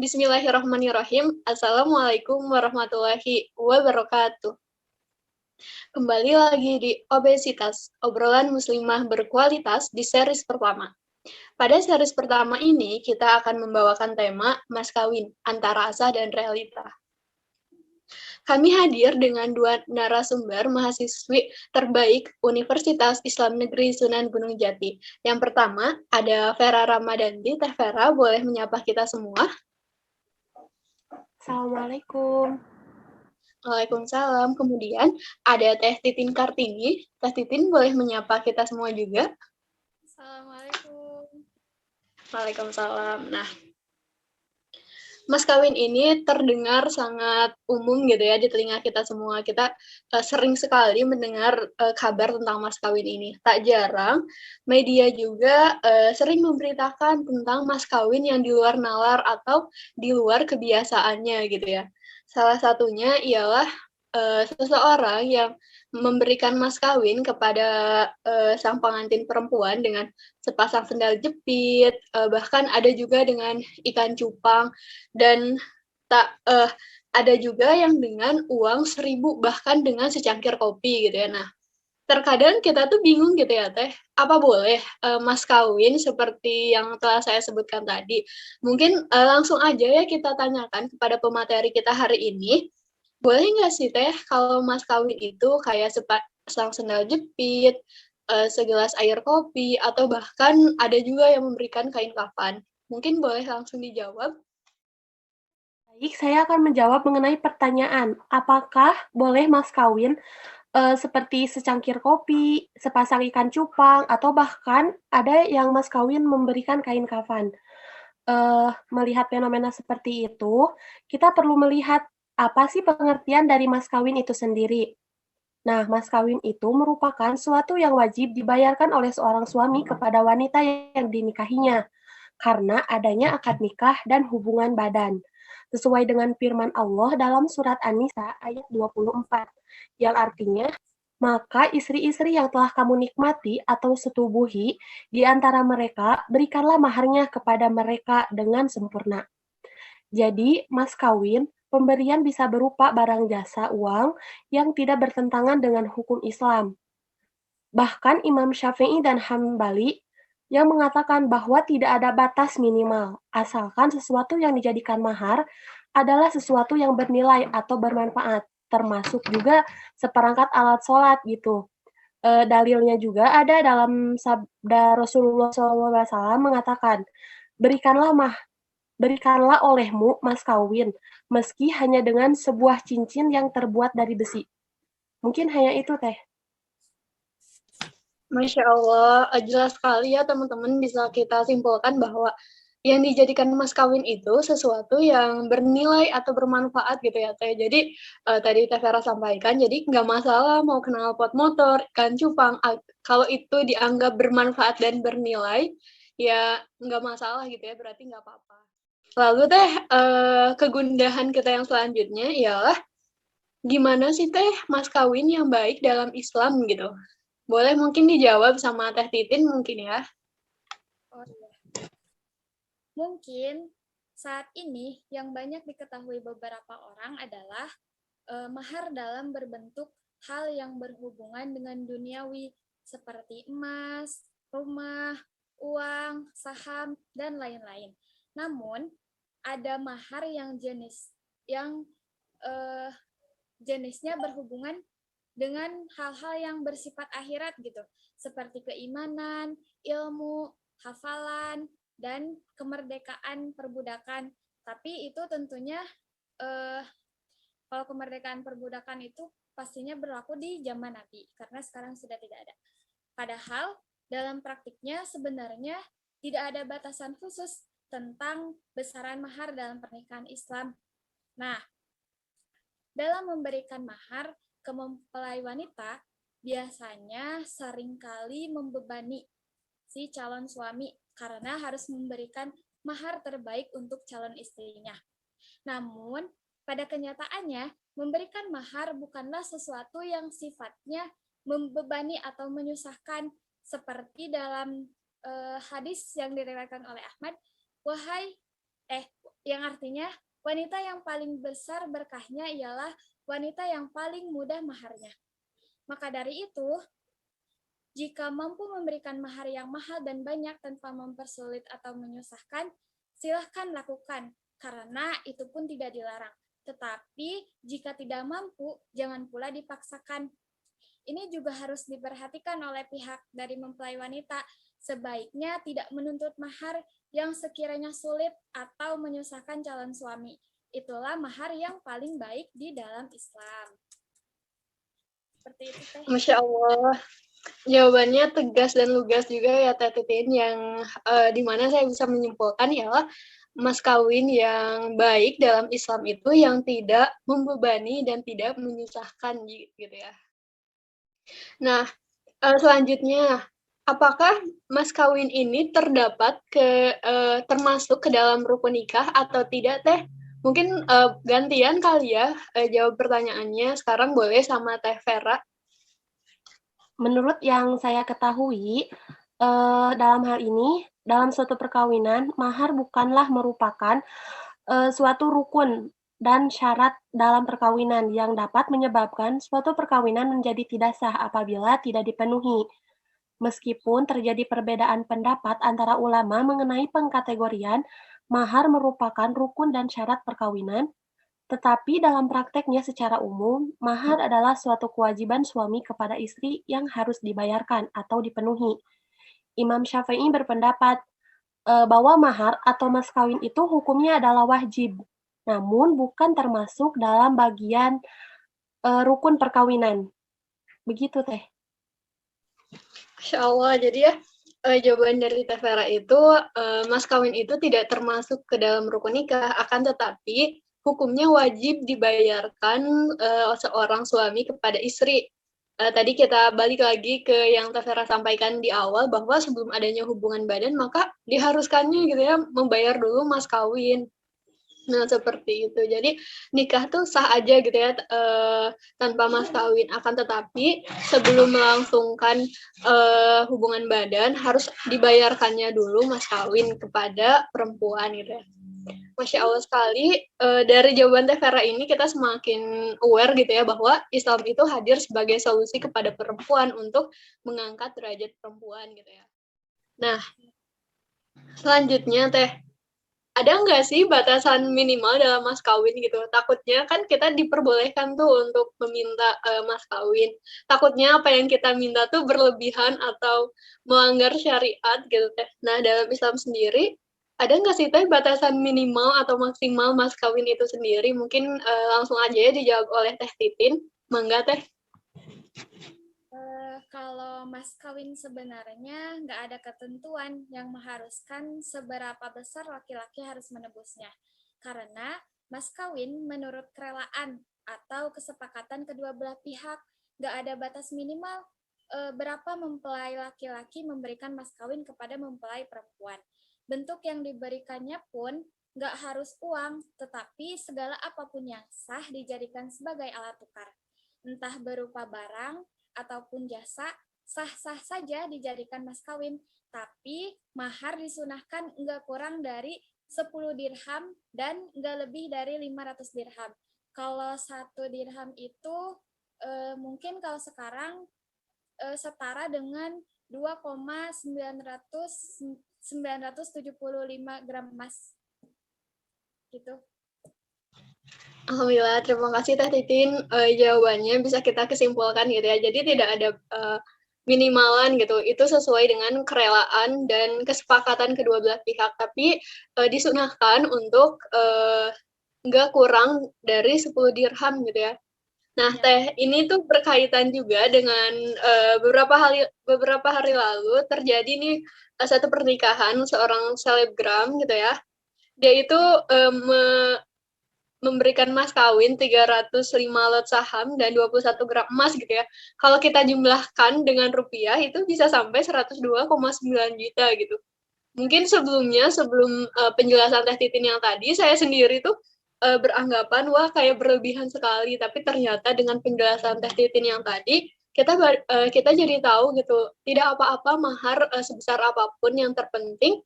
Bismillahirrahmanirrahim. Assalamualaikum warahmatullahi wabarakatuh. Kembali lagi di Obesitas, obrolan muslimah berkualitas di series pertama. Pada series pertama ini, kita akan membawakan tema Mas Kawin, antara asa dan realita. Kami hadir dengan dua narasumber mahasiswi terbaik Universitas Islam Negeri Sunan Gunung Jati. Yang pertama, ada Vera Ramadhanti. Teh Vera, boleh menyapa kita semua? Assalamualaikum. Waalaikumsalam. Kemudian ada Teh Titin Kartini. Teh Titin boleh menyapa kita semua juga? Assalamualaikum. Waalaikumsalam. Nah, Mas Kawin ini terdengar sangat umum gitu ya di telinga kita semua. Kita sering sekali mendengar kabar tentang Mas Kawin ini. Tak jarang media juga sering memberitakan tentang Mas Kawin yang di luar nalar atau di luar kebiasaannya gitu ya. Salah satunya ialah seseorang yang memberikan mas kawin kepada sang pengantin perempuan dengan sepasang sendal jepit, bahkan ada juga dengan ikan cupang, dan ada juga yang dengan uang 1.000, bahkan dengan secangkir kopi gitu ya. Nah, terkadang kita tuh bingung gitu ya Teh, apa boleh mas kawin seperti yang telah saya sebutkan tadi? Mungkin langsung aja ya kita tanyakan kepada pemateri kita hari ini. Boleh nggak sih Teh, kalau mas kawin itu kayak sepasang sendal jepit, segelas air kopi, atau bahkan ada juga yang memberikan kain kafan? Mungkin boleh langsung dijawab. Baik, saya akan menjawab mengenai pertanyaan, apakah boleh mas kawin seperti secangkir kopi, sepasang ikan cupang, atau bahkan ada yang mas kawin memberikan kain kafan. Melihat fenomena seperti itu, kita perlu melihat apa sih pengertian dari mas kawin itu sendiri. Nah, mas kawin itu merupakan suatu yang wajib dibayarkan oleh seorang suami kepada wanita yang dinikahinya, karena adanya akad nikah dan hubungan badan. Sesuai dengan firman Allah dalam surat An-Nisa ayat 24, yang artinya, maka istri-istri yang telah kamu nikmati atau setubuhi di antara mereka, berikanlah maharnya kepada mereka dengan sempurna. Jadi, mas kawin, pemberian bisa berupa barang jasa uang yang tidak bertentangan dengan hukum Islam. Bahkan Imam Syafi'i dan Hambali yang mengatakan bahwa tidak ada batas minimal, asalkan sesuatu yang dijadikan mahar adalah sesuatu yang bernilai atau bermanfaat, termasuk juga seperangkat alat sholat gitu. Dalilnya juga ada dalam sabda Rasulullah SAW mengatakan, berikanlah olehmu mas kawin, meski hanya dengan sebuah cincin yang terbuat dari besi. Mungkin hanya itu Teh. Masya Allah, jelas sekali ya teman-teman, bisa kita simpulkan bahwa yang dijadikan mas kawin itu sesuatu yang bernilai atau bermanfaat gitu ya Teh. Jadi tadi Teh Vera sampaikan, jadi nggak masalah mau kenal pot motor, ikan cupang, kalau itu dianggap bermanfaat dan bernilai, ya nggak masalah gitu ya, berarti nggak apa-apa. Lalu Teh, kegundahan kita yang selanjutnya ialah gimana sih Teh mas kawin yang baik dalam Islam gitu? Boleh mungkin dijawab sama Teh Titin mungkin ya. Oh iya. Mungkin saat ini yang banyak diketahui beberapa orang adalah mahar dalam berbentuk hal yang berhubungan dengan duniawi seperti emas, rumah, uang, saham, dan lain-lain. Namun ada mahar yang jenisnya berhubungan dengan hal-hal yang bersifat akhirat gitu, seperti keimanan, ilmu, hafalan, dan kemerdekaan perbudakan. Tapi itu tentunya kalau kemerdekaan perbudakan itu pastinya berlaku di zaman Nabi, karena sekarang sudah tidak ada. Padahal dalam praktiknya sebenarnya tidak ada batasan khusus tentang besaran mahar dalam pernikahan Islam. Nah, dalam memberikan mahar ke mempelai wanita, biasanya seringkali membebani si calon suami karena harus memberikan mahar terbaik untuk calon istrinya. Namun, pada kenyataannya, memberikan mahar bukanlah sesuatu yang sifatnya membebani atau menyusahkan, seperti dalam hadis yang diriwayatkan oleh Ahmad, yang artinya wanita yang paling besar berkahnya ialah wanita yang paling mudah maharnya. Maka dari itu, jika mampu memberikan mahar yang mahal dan banyak tanpa mempersulit atau menyusahkan, silahkan lakukan, karena itu pun tidak dilarang. Tetapi jika tidak mampu, jangan pula dipaksakan. Ini juga harus diperhatikan oleh pihak dari mempelai wanita. Sebaiknya tidak menuntut mahar yang sekiranya sulit atau menyusahkan calon suami. Itulah mahar yang paling baik di dalam Islam. Seperti itu, Teh. Masya Allah. Jawabannya tegas dan lugas juga ya Teh Titin, yang dimana saya bisa menyimpulkan ialah mas kawin yang baik dalam Islam itu yang tidak membebani dan tidak menyusahkan gitu ya. Nah, selanjutnya, apakah mas kawin ini termasuk ke dalam rukun nikah atau tidak, Teh? Mungkin gantian kali ya jawab pertanyaannya. Sekarang boleh sama Teh Vera. Menurut yang saya ketahui, dalam hal ini, dalam suatu perkawinan, mahar bukanlah merupakan suatu rukun dan syarat dalam perkawinan yang dapat menyebabkan suatu perkawinan menjadi tidak sah apabila tidak dipenuhi. Meskipun terjadi perbedaan pendapat antara ulama mengenai pengkategorian mahar merupakan rukun dan syarat perkawinan, tetapi dalam prakteknya secara umum, mahar adalah suatu kewajiban suami kepada istri yang harus dibayarkan atau dipenuhi. Imam Syafi'i berpendapat bahwa mahar atau mas kawin itu hukumnya adalah wajib, namun bukan termasuk dalam bagian rukun perkawinan. Begitu, Teh. Masya Allah, jadi ya jawaban dari Teh Vera itu, mas kawin itu tidak termasuk ke dalam rukun nikah, akan tetapi hukumnya wajib dibayarkan seorang suami kepada istri. Tadi kita balik lagi ke yang Teh Vera sampaikan di awal, bahwa sebelum adanya hubungan badan, maka diharuskannya gitu ya, membayar dulu mas kawin. Nah, seperti itu. Jadi, nikah tuh sah aja gitu ya, tanpa mas kawin. Akan tetapi, sebelum melangsungkan hubungan badan, harus dibayarkannya dulu mas kawin kepada perempuan gitu ya. Masya Allah sekali, dari jawaban Teh Vera ini kita semakin aware gitu ya, bahwa Islam itu hadir sebagai solusi kepada perempuan untuk mengangkat derajat perempuan gitu ya. Nah, selanjutnya Teh, ada nggak sih batasan minimal dalam mas kawin gitu? Takutnya kan kita diperbolehkan tuh untuk meminta mas kawin. Takutnya apa yang kita minta tuh berlebihan atau melanggar syariat gitu Teh. Nah, dalam Islam sendiri, ada nggak sih Teh batasan minimal atau maksimal mas kawin itu sendiri? Mungkin langsung aja ya dijawab oleh Teh Titin. Mangga Teh. Kalau mas kawin sebenarnya nggak ada ketentuan yang mengharuskan seberapa besar laki-laki harus menebusnya. Karena mas kawin menurut kerelaan atau kesepakatan kedua belah pihak, nggak ada batas minimal berapa mempelai laki-laki memberikan mas kawin kepada mempelai perempuan. Bentuk yang diberikannya pun nggak harus uang, tetapi segala apapun yang sah dijadikan sebagai alat tukar. Entah berupa barang, ataupun jasa, sah-sah saja dijadikan mas kawin, tapi mahar disunahkan enggak kurang dari 10 dirham dan enggak lebih dari 500 dirham. Kalau 1 dirham itu mungkin kalau sekarang setara dengan 2,975 gram emas. Gitu. Alhamdulillah, terima kasih Teh Titin. Jawabannya bisa kita kesimpulkan gitu ya. Jadi tidak ada minimalan gitu. Itu sesuai dengan kerelaan dan kesepakatan kedua belah pihak. Tapi disunahkan untuk nggak kurang dari 10 dirham gitu ya. Nah, Teh, ini tuh berkaitan juga dengan beberapa hari lalu terjadi nih satu pernikahan seorang selebgram gitu ya. Dia itu memberikan mas kawin 305 lot saham dan 21 gram emas gitu ya. Kalau kita jumlahkan dengan rupiah itu bisa sampai 102,9 juta gitu. Mungkin sebelum penjelasan Teh Titin yang tadi, saya sendiri tuh beranggapan wah kayak berlebihan sekali, tapi ternyata dengan penjelasan Teh Titin yang tadi kita jadi tahu gitu, tidak apa-apa mahar sebesar apapun, yang terpenting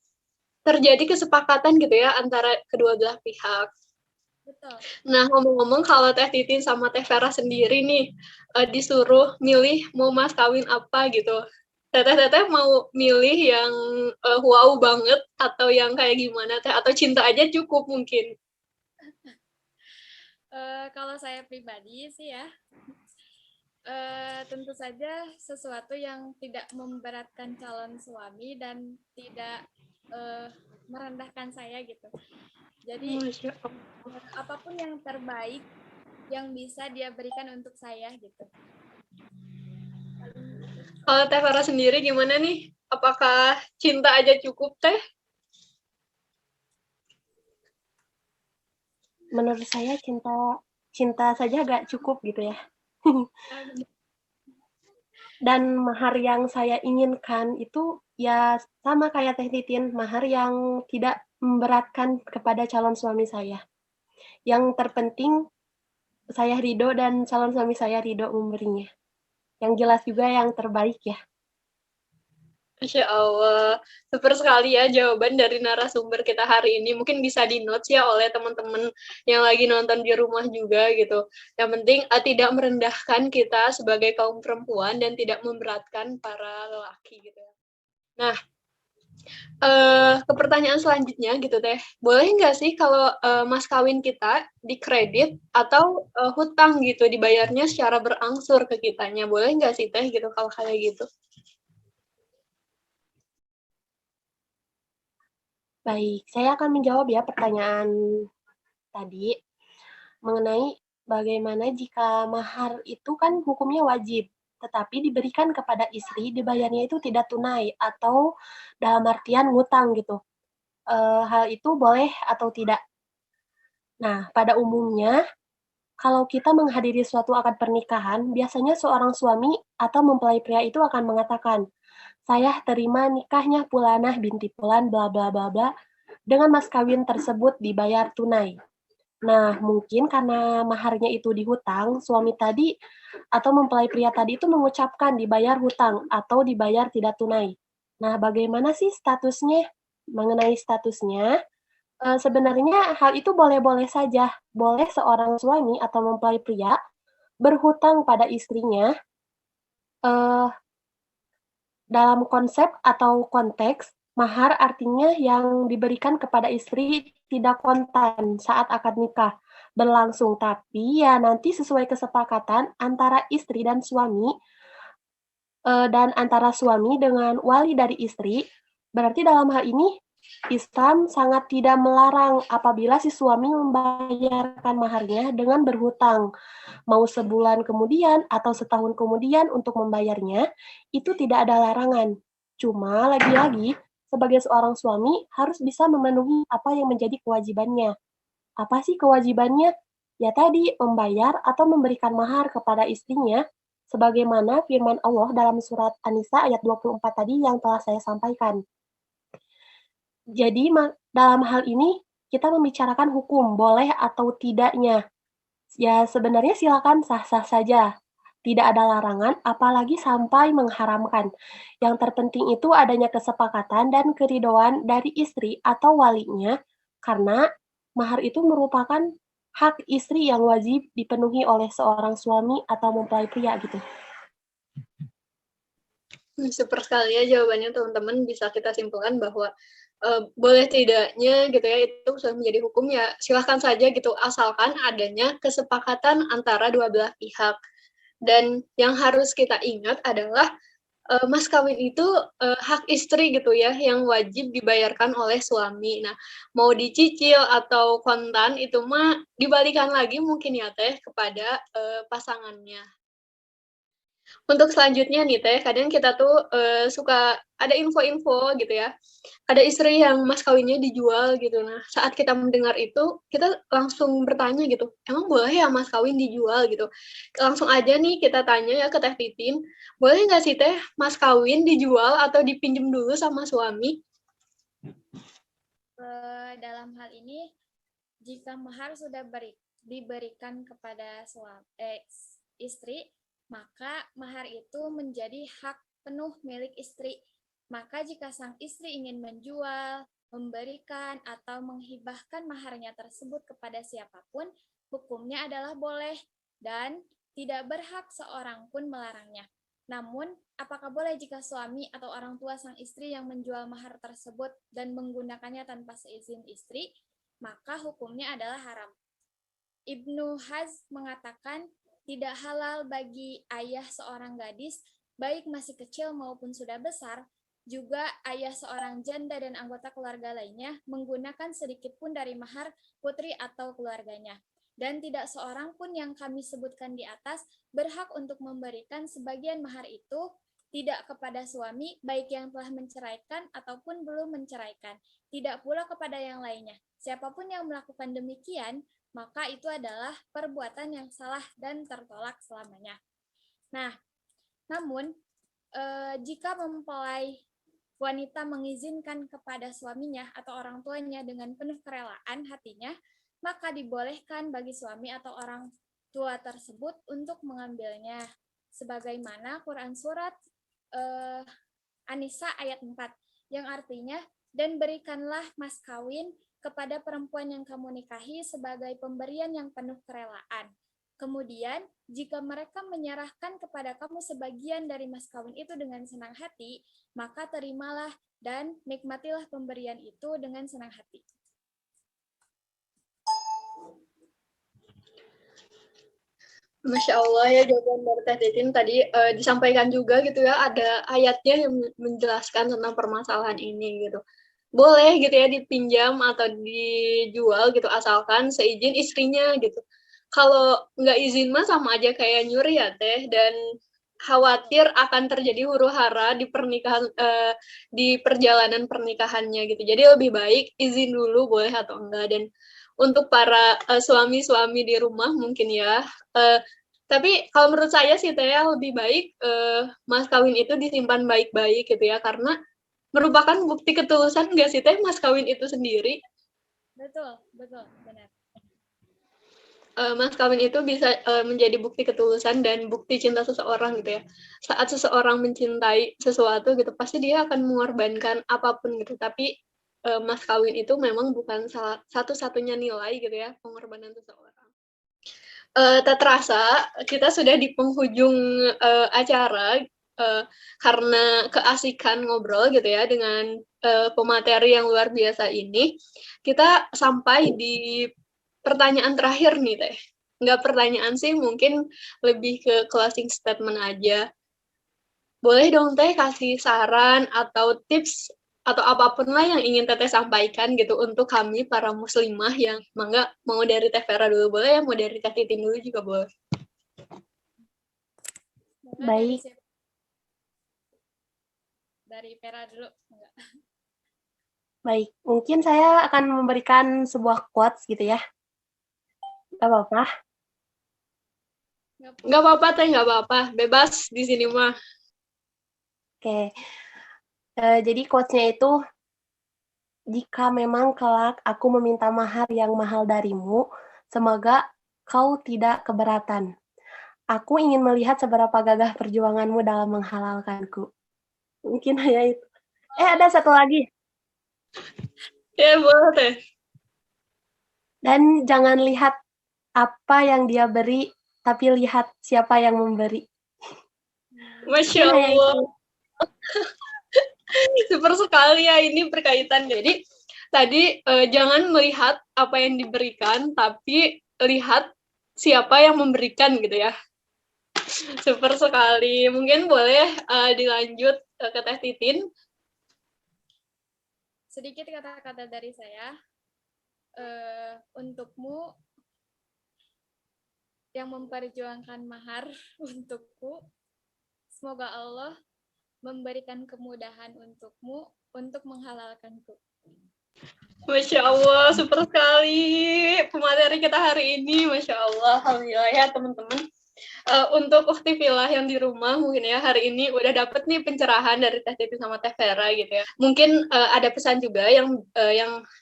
terjadi kesepakatan gitu ya antara kedua belah pihak. Betul. Nah, ngomong-ngomong kalau Teh Titin sama Teh Vera sendiri nih disuruh milih mau mas kawin apa gitu. Teteh-teteh mau milih yang wow banget atau yang kayak gimana Teh? Atau cinta aja cukup mungkin? Kalau saya pribadi sih ya, tentu saja sesuatu yang tidak memberatkan calon suami dan tidak merendahkan saya gitu. Jadi Masya Allah. apapun yang terbaik yang bisa dia berikan untuk saya gitu. Kalau Teh Vera sendiri gimana nih? Apakah cinta aja cukup Teh? Menurut saya cinta saja gak cukup gitu ya. Dan mahar yang saya inginkan itu ya sama kayak Teh Titin, mahar yang tidak memberatkan kepada calon suami saya. Yang terpenting saya ridho dan calon suami saya ridho memberinya. Yang jelas juga yang terbaik ya. Masya Allah, super sekali ya jawaban dari narasumber kita hari ini. Mungkin bisa di-notes ya oleh teman-teman yang lagi nonton di rumah juga gitu. Yang penting tidak merendahkan kita sebagai kaum perempuan dan tidak memberatkan para lelaki gitu ya. Nah, ke pertanyaan selanjutnya gitu Teh. Boleh nggak sih kalau mas kawin kita dikredit atau hutang gitu dibayarnya secara berangsur ke kitanya? Boleh nggak sih Teh gitu kalau kayak gitu? Baik, saya akan menjawab ya pertanyaan tadi mengenai bagaimana jika mahar itu kan hukumnya wajib, tetapi diberikan kepada istri, dibayarnya itu tidak tunai atau dalam artian ngutang gitu. Hal itu boleh atau tidak? Nah, pada umumnya kalau kita menghadiri suatu akad pernikahan, biasanya seorang suami atau mempelai pria itu akan mengatakan, "Saya terima nikahnya Pulanah binti Pulan bla bla bla bla dengan mas kawin tersebut dibayar tunai." Nah, mungkin karena maharnya itu dihutang, suami tadi atau mempelai pria tadi itu mengucapkan dibayar hutang atau dibayar tidak tunai. Nah, bagaimana sih statusnya? Mengenai statusnya, sebenarnya hal itu boleh-boleh saja. Boleh seorang suami atau mempelai pria berhutang pada istrinya eh, dalam konsep atau konteks mahar artinya yang diberikan kepada istri tidak kontan saat akad nikah berlangsung, tapi ya nanti sesuai kesepakatan antara istri dan suami dan antara suami dengan wali dari istri. Berarti dalam hal ini Islam sangat tidak melarang apabila si suami membayarkan maharnya dengan berhutang. Mau sebulan kemudian atau setahun kemudian untuk membayarnya, itu tidak ada larangan. Cuma lagi-lagi, sebagai seorang suami harus bisa memenuhi apa yang menjadi kewajibannya. Apa sih kewajibannya? Ya tadi, membayar atau memberikan mahar kepada istrinya, sebagaimana firman Allah dalam surat An-Nisa ayat 24 tadi yang telah saya sampaikan. Jadi, dalam hal ini, kita membicarakan hukum, boleh atau tidaknya. Ya, sebenarnya silakan sah-sah saja. Tidak ada larangan, apalagi sampai mengharamkan. Yang terpenting itu adanya kesepakatan dan keridhoan dari istri atau walinya, karena mahar itu merupakan hak istri yang wajib dipenuhi oleh seorang suami atau mempelai pria gitu. Super sekali ya jawabannya teman-teman, bisa kita simpulkan bahwa boleh tidaknya gitu ya itu sudah menjadi hukum ya silahkan saja gitu asalkan adanya kesepakatan antara dua belah pihak. Dan yang harus kita ingat adalah mas kawin itu hak istri gitu ya yang wajib dibayarkan oleh suami. Nah, mau dicicil atau kontan itu mah dibalikan lagi mungkin ya Teh kepada pasangannya. Untuk selanjutnya nih Teh, kadang kita tuh suka ada info-info gitu ya. Ada istri yang mas kawinnya dijual gitu. Nah, saat kita mendengar itu, kita langsung bertanya gitu, emang boleh ya mas kawin dijual gitu? Langsung aja nih kita tanya ya ke Teh Titin, boleh nggak sih Teh mas kawin dijual atau dipinjam dulu sama suami? Dalam hal ini, jika mahar sudah diberikan kepada istri, maka mahar itu menjadi hak penuh milik istri. Maka jika sang istri ingin menjual, memberikan, atau menghibahkan maharnya tersebut kepada siapapun, hukumnya adalah boleh dan tidak berhak seorang pun melarangnya. Namun, apakah boleh jika suami atau orang tua sang istri yang menjual mahar tersebut dan menggunakannya tanpa seizin istri? Maka hukumnya adalah haram. Ibnu Hazm mengatakan, tidak halal bagi ayah seorang gadis, baik masih kecil maupun sudah besar, juga ayah seorang janda dan anggota keluarga lainnya menggunakan sedikit pun dari mahar putri atau keluarganya. Dan tidak seorang pun yang kami sebutkan di atas berhak untuk memberikan sebagian mahar itu tidak kepada suami, baik yang telah menceraikan ataupun belum menceraikan, tidak pula kepada yang lainnya. Siapapun yang melakukan demikian, maka itu adalah perbuatan yang salah dan tertolak selamanya. Nah, namun jika mempelai wanita mengizinkan kepada suaminya atau orang tuanya dengan penuh kerelaan hatinya, maka dibolehkan bagi suami atau orang tua tersebut untuk mengambilnya. Sebagaimana Quran Surat An-Nisa ayat 4, yang artinya, dan berikanlah mas kawin kepada perempuan yang kamu nikahi sebagai pemberian yang penuh kerelaan. Kemudian, jika mereka menyerahkan kepada kamu sebagian dari mas kawin itu dengan senang hati, maka terimalah dan nikmatilah pemberian itu dengan senang hati. Masya Allah ya, jawaban dari Teh Titin tadi disampaikan juga gitu ya, ada ayatnya yang menjelaskan tentang permasalahan ini gitu. Boleh gitu ya dipinjam atau dijual gitu asalkan seizin istrinya gitu. Kalau nggak izin mah sama aja kayak nyuri ya Teh, dan khawatir akan terjadi huru hara di pernikahan di perjalanan pernikahannya gitu. Jadi lebih baik izin dulu boleh atau enggak. Dan untuk para suami-suami di rumah mungkin ya, tapi kalau menurut saya sih Teh lebih baik mas kawin itu disimpan baik-baik gitu ya, karena merupakan bukti ketulusan nggak sih Teh mas kawin itu sendiri. Betul, benar. Mas kawin itu bisa menjadi bukti ketulusan dan bukti cinta seseorang gitu ya. Saat seseorang mencintai sesuatu gitu, pasti dia akan mengorbankan apapun gitu. Tapi mas kawin itu memang bukan satu-satunya nilai gitu ya pengorbanan seseorang. Tak terasa kita sudah di penghujung acara karena keasikan ngobrol gitu ya dengan pemateri yang luar biasa ini. Kita sampai di pertanyaan terakhir nih Teh. Nggak pertanyaan sih, mungkin lebih ke closing statement aja. Boleh dong Teh kasih saran atau tips atau apapun lah yang ingin Teteh sampaikan gitu untuk kami para muslimah yang mangga, mau dari Teh Vera dulu boleh ya, mau dari Teh Titin dulu juga boleh. Baik. Dari Vera dulu. Enggak. Baik, mungkin saya akan memberikan sebuah quotes gitu ya. Gak apa-apa? Nggak apa-apa Teh, nggak apa-apa. Bebas di sini mah. Oke. Jadi quotes-nya itu, jika memang kelak aku meminta mahar yang mahal darimu, semoga kau tidak keberatan. Aku ingin melihat seberapa gagah perjuanganmu dalam menghalalkanku. Mungkin hanya itu. Ada satu lagi. Ya boleh Teh. Dan jangan lihat apa yang dia beri, tapi lihat siapa yang memberi. Masya Allah. Super sekali ya ini berkaitan. Jadi tadi jangan melihat apa yang diberikan, tapi lihat siapa yang memberikan gitu ya. Super sekali. Mungkin boleh dilanjut ke Teh Titin. Sedikit kata-kata dari saya. Untukmu yang memperjuangkan mahar untukku, semoga Allah memberikan kemudahan untukmu untuk menghalalkanku. Masya Allah, super sekali pemateri kita hari ini. Masya Allah, alhamdulillah ya teman-teman. Untuk Ukhti Filah yang di rumah mungkin ya hari ini udah dapet nih pencerahan dari Teh Titin sama Teh Vera gitu ya. Mungkin ada pesan juga yang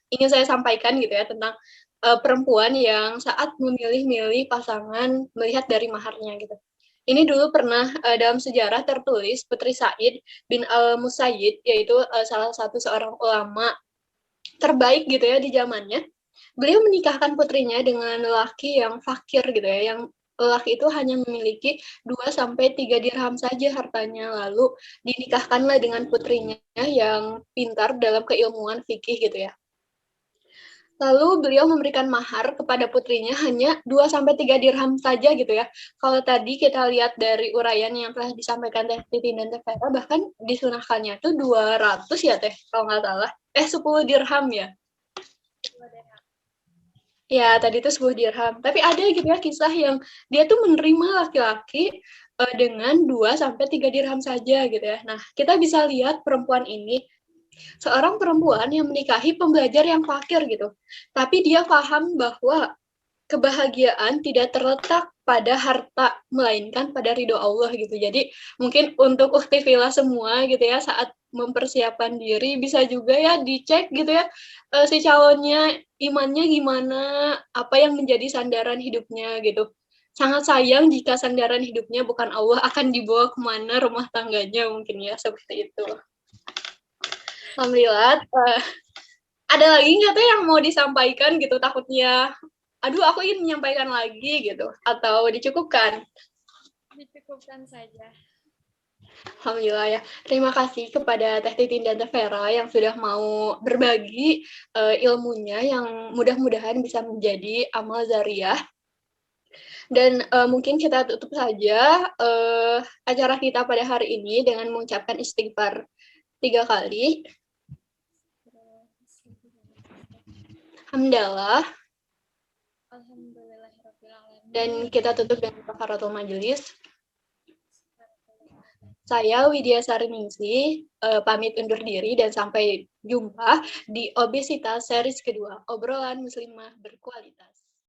ingin saya sampaikan gitu ya tentang perempuan yang saat memilih-milih pasangan melihat dari maharnya gitu. Ini dulu pernah dalam sejarah tertulis Putri Said bin Al-Musayyib, yaitu salah satu seorang ulama terbaik gitu ya di zamannya. Beliau menikahkan putrinya dengan lelaki yang fakir gitu ya, yang lelaki itu hanya memiliki 2 sampai 3 dirham saja hartanya. Lalu dinikahkanlah dengan putrinya yang pintar dalam keilmuan fikih gitu ya. Lalu beliau memberikan mahar kepada putrinya hanya 2 sampai 3 dirham saja gitu ya. Kalau tadi kita lihat dari uraian yang telah disampaikan Teh Titin dan Teh Vera, bahkan disunahkannya tuh 200 ya Teh, kalau nggak salah. 10 dirham ya. Ya, tadi itu 10 dirham. Tapi ada gitu ya kisah yang dia tuh menerima laki-laki dengan 2 sampai 3 dirham saja gitu ya. Nah, kita bisa lihat perempuan ini seorang perempuan yang menikahi pembelajar yang fakir gitu. Tapi dia paham bahwa kebahagiaan tidak terletak pada harta, melainkan pada ridho Allah gitu. Jadi mungkin untuk ukhti fillah semua gitu ya, saat mempersiapkan diri bisa juga ya dicek gitu ya, si calonnya imannya gimana, apa yang menjadi sandaran hidupnya gitu. Sangat sayang jika sandaran hidupnya bukan Allah, akan dibawa kemana rumah tangganya mungkin ya, seperti itu. Alhamdulillah. Ada lagi nggak tuh yang mau disampaikan gitu? Takutnya, aduh aku ingin menyampaikan lagi gitu. Atau dicukupkan? Dicukupkan saja. Alhamdulillah ya. Terima kasih kepada Teh Titin dan Teh Vera yang sudah mau berbagi ilmunya yang mudah-mudahan bisa menjadi amal zariah. Dan mungkin kita tutup saja acara kita pada hari ini dengan mengucapkan istighfar 3 kali. Alhamdulillah. Dan kita tutup dengan kafaratul majelis. Saya Widya Sariningsih, pamit undur diri dan sampai jumpa di Obesitas series kedua, obrolan muslimah berkualitas.